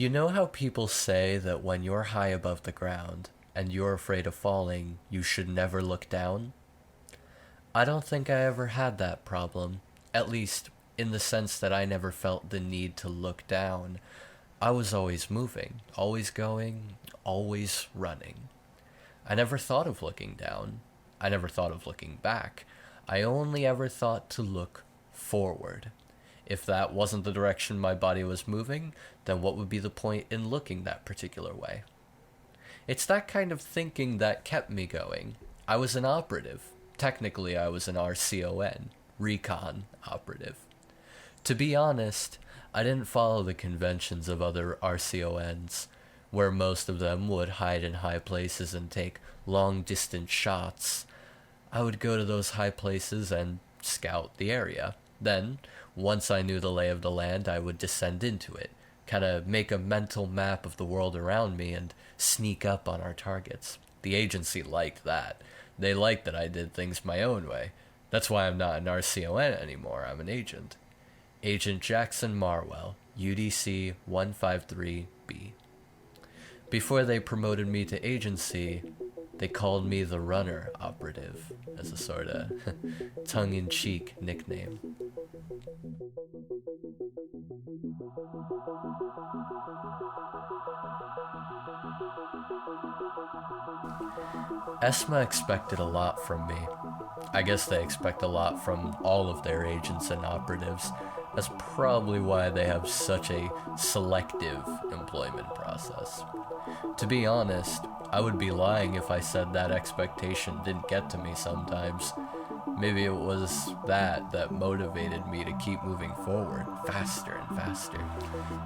You know how people say that when you're high above the ground and you're afraid of falling, you should never look down? I don't think I ever had that problem, at least in the sense that I never felt the need to look down. I was always moving, always going, always running. I never thought of looking down. I never thought of looking back. I only ever thought to look forward. If that wasn't the direction my body was moving, then what would be the point in looking that particular way? It's that kind of thinking that kept me going. I was an operative. Technically, I was an RCON, recon operative. To be honest, I didn't follow the conventions of other RCONs, where most of them would hide in high places and take long distance shots. I would go to those high places and scout the area. Then, once I knew the lay of the land, I would descend into it, kind of make a mental map of the world around me and sneak up on our targets. The agency liked that. They liked that I did things my own way. That's why I'm not an RCON anymore, I'm an agent. Agent Jackson Marwell, UDC 153B. Before they promoted me to agency, they called me the Runner Operative as a sort of tongue-in-cheek nickname. ESMA expected a lot from me. I guess they expect a lot from all of their agents and operatives. That's probably why they have such a selective employment process. To be honest, I would be lying if I said that expectation didn't get to me sometimes. Maybe it was that motivated me to keep moving forward, faster and faster.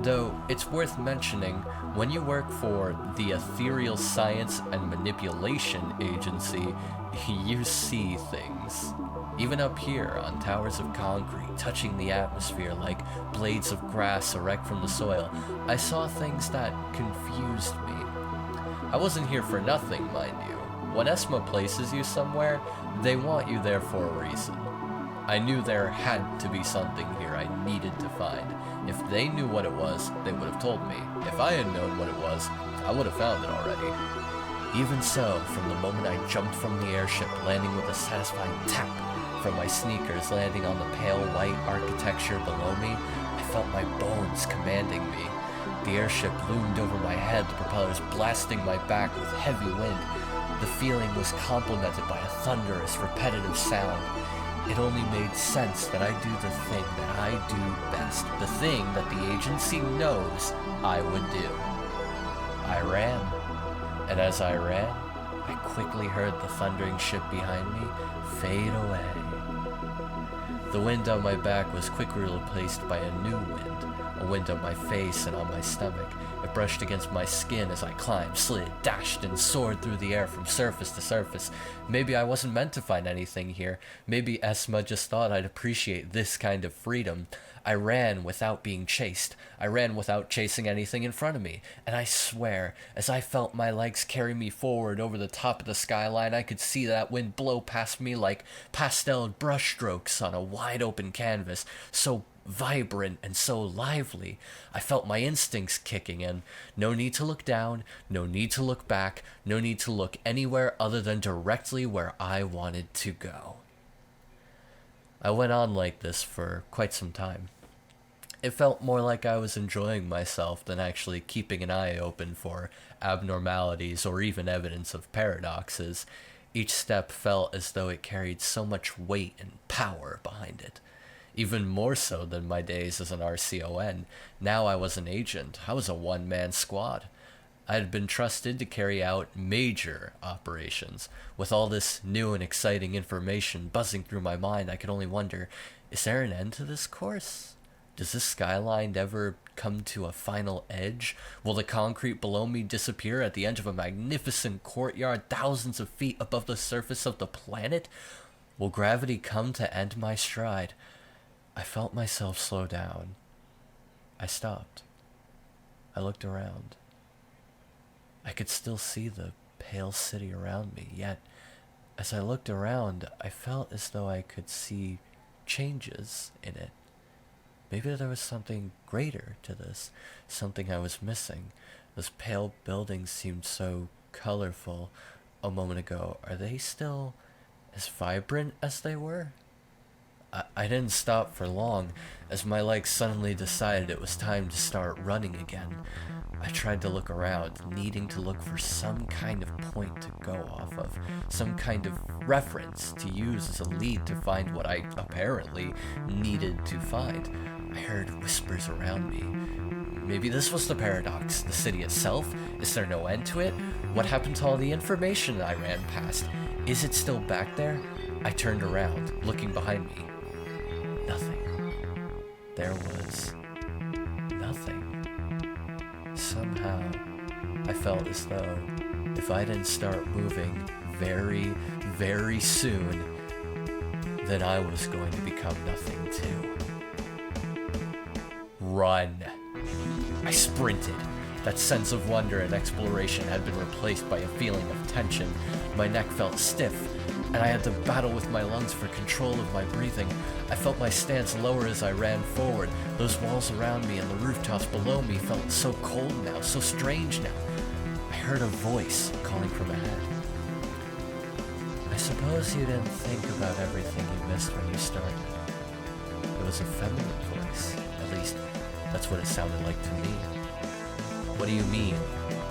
Though, it's worth mentioning, when you work for the Ethereal Science and Manipulation Agency, you see things. Even up here, on towers of concrete, touching the atmosphere like blades of grass erect from the soil, I saw things that confused me. I wasn't here for nothing, mind you. When ESMA places you somewhere, they want you there for a reason. I knew there had to be something here I needed to find. If they knew what it was, they would have told me. If I had known what it was, I would have found it already. Even so, from the moment I jumped from the airship, landing with a satisfying tap from my sneakers landing on the pale white architecture below me, I felt my bones commanding me. The airship loomed over my head, the propellers blasting my back with heavy wind. The feeling was complemented by a thunderous, repetitive sound. It only made sense that I do the thing that I do best, the thing that the agency knows I would do. I ran, and as I ran, I quickly heard the thundering ship behind me fade away. The wind on my back was quickly replaced by a new wind, a wind on my face and on my stomach. It brushed against my skin as I climbed, slid, dashed, and soared through the air from surface to surface. Maybe I wasn't meant to find anything here. Maybe ESMA just thought I'd appreciate this kind of freedom. I ran without being chased. I ran without chasing anything in front of me. And I swear, as I felt my legs carry me forward over the top of the skyline, I could see that wind blow past me like pastel brushstrokes on a wide-open canvas, so vibrant and so lively. I felt my instincts kicking in. No need to look down, no need to look back, no need to look anywhere other than directly where I wanted to go. I went on like this for quite some time. It felt more like I was enjoying myself than actually keeping an eye open for abnormalities or even evidence of paradoxes. Each step felt as though it carried so much weight and power behind it. Even more so than my days as an RCON. Now I was an agent. I was a one-man squad. I had been trusted to carry out major operations. With all this new and exciting information buzzing through my mind, I could only wonder, is there an end to this course? Does this skyline ever come to a final edge? Will the concrete below me disappear at the edge of a magnificent courtyard thousands of feet above the surface of the planet? Will gravity come to end my stride? I felt myself slow down. I stopped. I looked around. I could still see the pale city around me, yet as I looked around, I felt as though I could see changes in it. Maybe there was something greater to this, something I was missing. Those pale buildings seemed so colorful a moment ago. Are they still as vibrant as they were? I didn't stop for long, as my legs suddenly decided it was time to start running again. I tried to look around, needing to look for some kind of point to go off of, some kind of reference to use as a lead to find what I apparently needed to find. I heard whispers around me. Maybe this was the paradox. The city itself? Is there no end to it? What happened to all the information I ran past? Is it still back there? I turned around, looking behind me. Nothing. There was nothing. Somehow, I felt as though if I didn't start moving very, very soon, then I was going to become nothing too. Run. I sprinted. That sense of wonder and exploration had been replaced by a feeling of tension. My neck felt stiff, and I had to battle with my lungs for control of my breathing. I felt my stance lower as I ran forward. Those walls around me and the rooftops below me felt so cold now, so strange now. I heard a voice calling from ahead. I suppose you didn't think about everything you missed when you started. It was a feminine voice. At least, that's what it sounded like to me. What do you mean?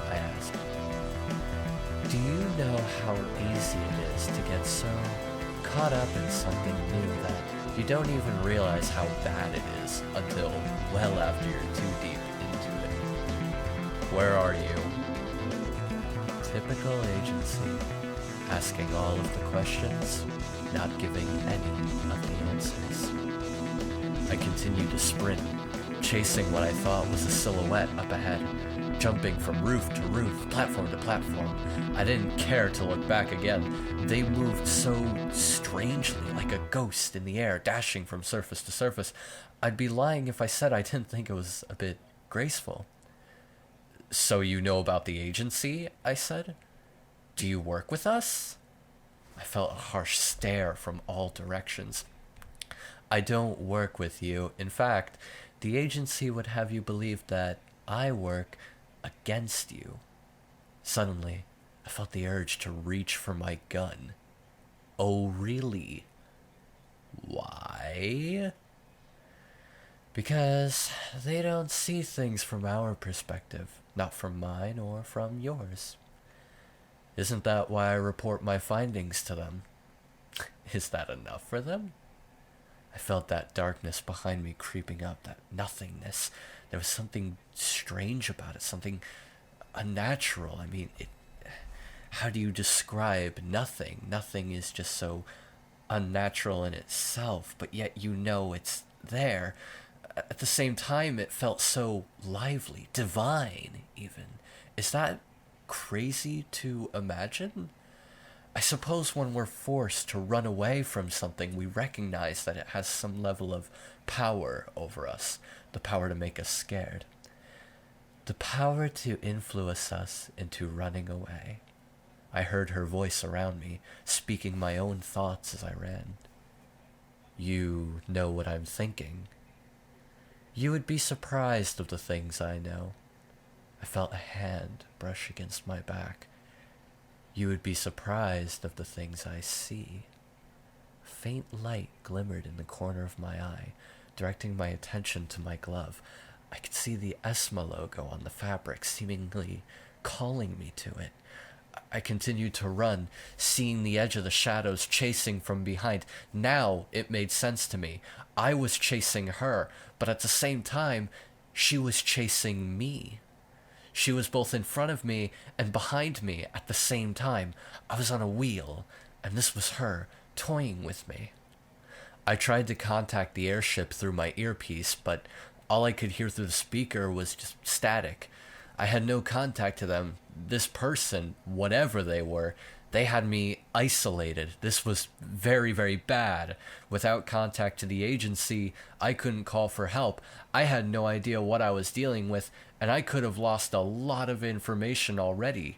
I asked. Do you know how easy it is to get so caught up in something new that you don't even realize how bad it is until well after you're too deep into it? Where are you? Typical agency. Asking all of the questions, not giving any of the answers. I continued to sprint, chasing what I thought was a silhouette up ahead, jumping from roof to roof, platform to platform. I didn't care to look back again. They moved so strangely, like a ghost in the air, dashing from surface to surface. I'd be lying if I said I didn't think it was a bit graceful. So you know about the agency? I said. Do you work with us? I felt a harsh stare from all directions. I don't work with you. In fact, the agency would have you believe that I work against you. Suddenly, I felt the urge to reach for my gun. Oh, really? Why? Because they don't see things from our perspective, not from mine or from yours. Isn't that why I report my findings to them? Is that enough for them? I felt that darkness behind me creeping up, that nothingness. There was something strange about it, something unnatural. I mean, how do you describe nothing? Nothing is just so unnatural in itself, but yet you know it's there. At the same time, it felt so lively, divine, even. Is that crazy to imagine? I suppose when we're forced to run away from something, we recognize that it has some level of power over us, the power to make us scared, the power to influence us into running away. I heard her voice around me, speaking my own thoughts as I ran. You know what I'm thinking. You would be surprised of the things I know. I felt a hand brush against my back. You would be surprised of the things I see. A faint light glimmered in the corner of my eye, directing my attention to my glove. I could see the ESMA logo on the fabric, seemingly calling me to it. I continued to run, seeing the edge of the shadows chasing from behind. Now it made sense to me. I was chasing her, but at the same time, she was chasing me. She was both in front of me and behind me at the same time. I was on a wheel, and this was her, toying with me. I tried to contact the airship through my earpiece, but all I could hear through the speaker was just static. I had no contact to them. This person, whatever they were, they had me isolated. This was very, very bad. Without contact to the agency, I couldn't call for help. I had no idea what I was dealing with, and I could have lost a lot of information already.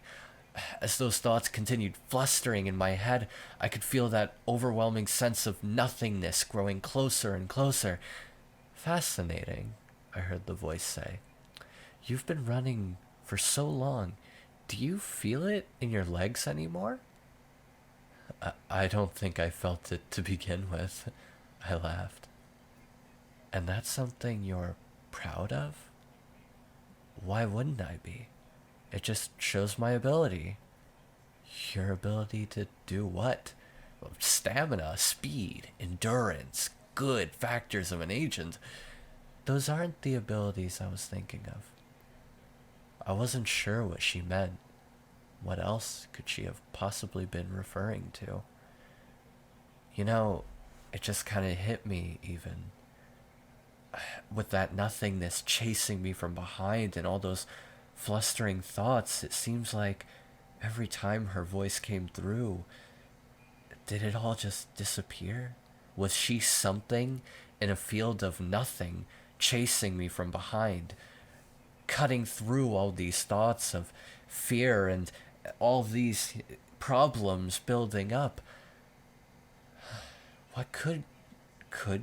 As those thoughts continued flustering in my head, I could feel that overwhelming sense of nothingness growing closer and closer. Fascinating, I heard the voice say. You've been running for so long. Do you feel it in your legs anymore? I don't think I felt it to begin with. I laughed. And that's something you're proud of? Why wouldn't I be? It just shows my ability. Your ability to do what? Well, stamina, speed, endurance, good factors of an agent. Those aren't the abilities I was thinking of. I wasn't sure what she meant. What else could she have possibly been referring to? You know, it just kind of hit me even. With that nothingness chasing me from behind and all those flustering thoughts, it seems like every time her voice came through, did it all just disappear? Was she something in a field of nothing, chasing me from behind, cutting through all these thoughts of fear and all these problems building up? What could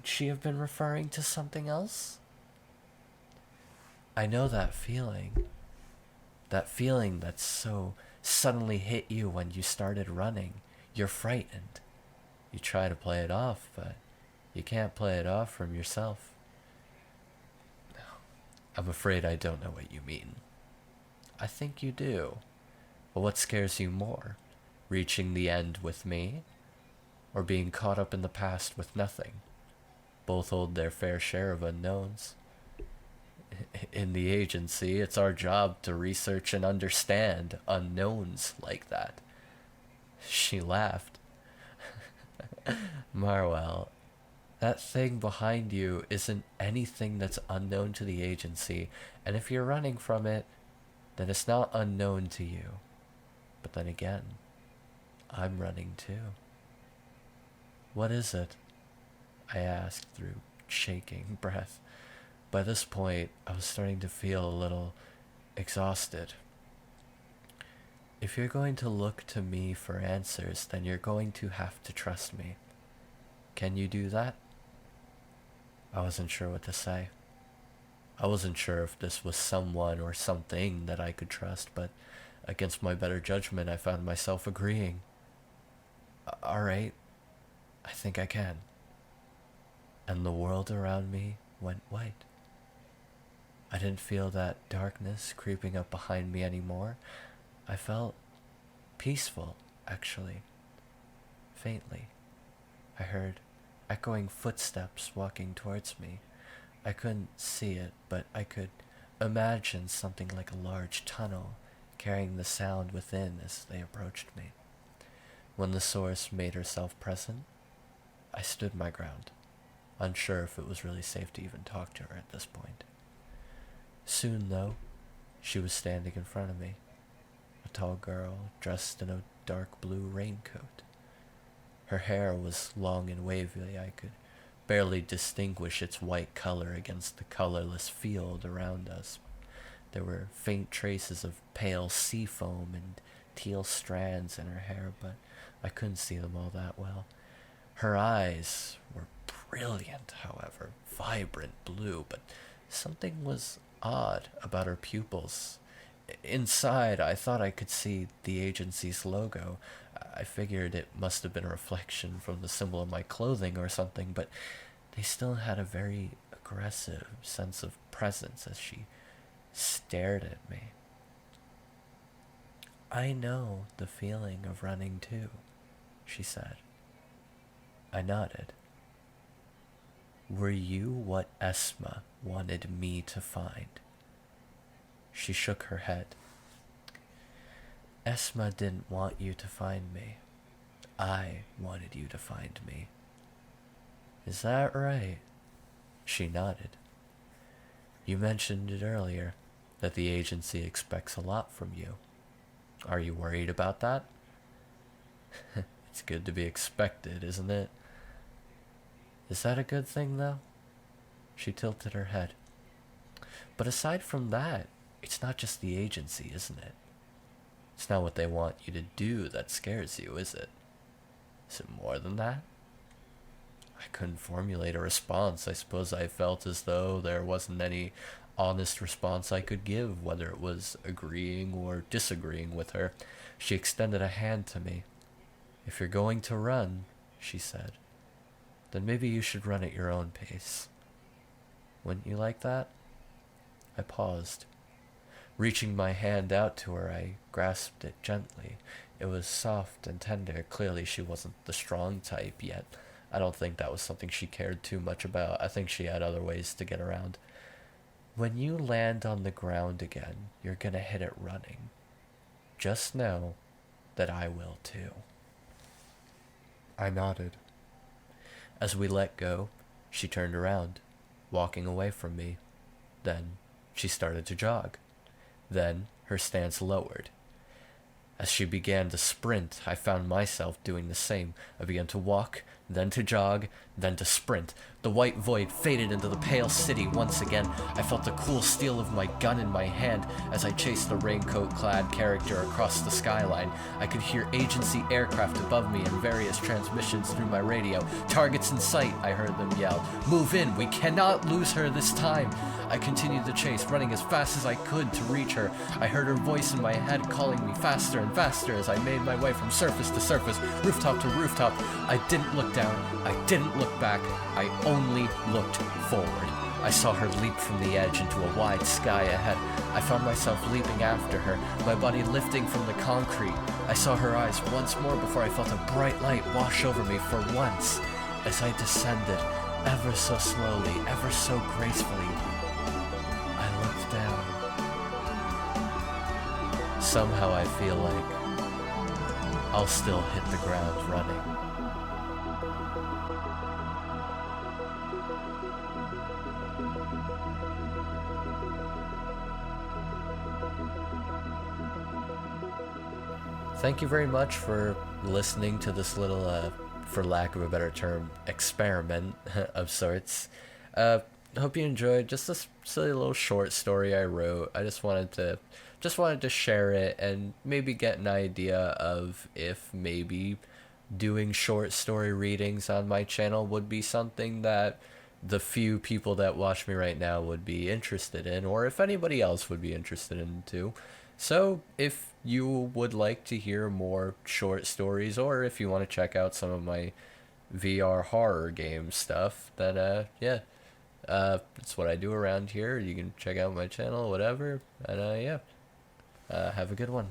she have been referring to something else? I know that feeling. That feeling that so suddenly hit you when you started running. You're frightened. You try to play it off, but you can't play it off from yourself. I'm afraid I don't know what you mean. I think you do. But what scares you more? Reaching the end with me? Or being caught up in the past with nothing? Both hold their fair share of unknowns. In the agency, it's our job to research and understand unknowns like that. She laughed. Marwell, that thing behind you isn't anything that's unknown to the agency, and if you're running from it, then it's not unknown to you. But then again, I'm running too. What is it? I asked through shaking breath. By this point, I was starting to feel a little exhausted. If you're going to look to me for answers, then you're going to have to trust me. Can you do that? I wasn't sure what to say. I wasn't sure if this was someone or something that I could trust, but against my better judgment, I found myself agreeing. Alright, I think I can. And the world around me went white. I didn't feel that darkness creeping up behind me anymore. I felt peaceful, actually. Faintly, I heard echoing footsteps walking towards me. I couldn't see it, but I could imagine something like a large tunnel carrying the sound within as they approached me. When the source made herself present, I stood my ground, unsure if it was really safe to even talk to her at this point. Soon, though, she was standing in front of me, a tall girl dressed in a dark blue raincoat. Her hair was long and wavy. I could barely distinguish its white color against the colorless field around us. There were faint traces of pale sea foam and teal strands in her hair, but I couldn't see them all that well. Her eyes were brilliant, however, vibrant blue, but something was odd about her pupils. Inside, I thought I could see the agency's logo. I figured it must have been a reflection from the symbol of my clothing or something, but they still had a very aggressive sense of presence as she stared at me. I know the feeling of running too, she said. I nodded. Were you what Esma wanted me to find? She shook her head. Esma didn't want you to find me. I wanted you to find me. Is that right? She nodded. You mentioned it earlier, that the agency expects a lot from you. Are you worried about that? It's good to be expected, isn't it? Is that a good thing, though? She tilted her head. But aside from that, it's not just the agency, isn't it? It's not what they want you to do that scares you, is it? Is it more than that? I couldn't formulate a response. I suppose I felt as though there wasn't any honest response I could give, whether it was agreeing or disagreeing with her. She extended a hand to me. "If you're going to run," she said, "then maybe you should run at your own pace. Wouldn't you like that?" I paused. Reaching my hand out to her, I grasped it gently. It was soft and tender. Clearly she wasn't the strong type yet. I don't think that was something she cared too much about. I think she had other ways to get around. "When you land on the ground again, you're gonna hit it running. Just know that I will too." I nodded. As we let go, she turned around, walking away from me. Then she started to jog. Then her stance lowered. As she began to sprint, I found myself doing the same. I began to walk, then to jog, then to sprint. The white void faded into the pale city once again. I felt the cool steel of my gun in my hand as I chased the raincoat-clad character across the skyline. I could hear agency aircraft above me and various transmissions through my radio. "Targets in sight," I heard them yell. "Move in, we cannot lose her this time." I continued the chase, running as fast as I could to reach her. I heard her voice in my head calling me faster and faster as I made my way from surface to surface, rooftop to rooftop. I didn't look down. I didn't look back. I only looked forward. I saw her leap from the edge into a wide sky ahead. I found myself leaping after her, my body lifting from the concrete. I saw her eyes once more before I felt a bright light wash over me for once. As I descended, ever so slowly, ever so gracefully, I looked down. Somehow I feel like I'll still hit the ground running. Thank you very much for listening to this little, for lack of a better term, experiment of sorts. Hope you enjoyed just this silly little short story I wrote. I just wanted to share it and maybe get an idea of if maybe doing short story readings on my channel would be something that the few people that watch me right now would be interested in, or if anybody else would be interested in too. So if you would like to hear more short stories, or if you want to check out some of my VR horror game stuff, then yeah, that's what I do around here. You can check out my channel, whatever, and yeah, have a good one.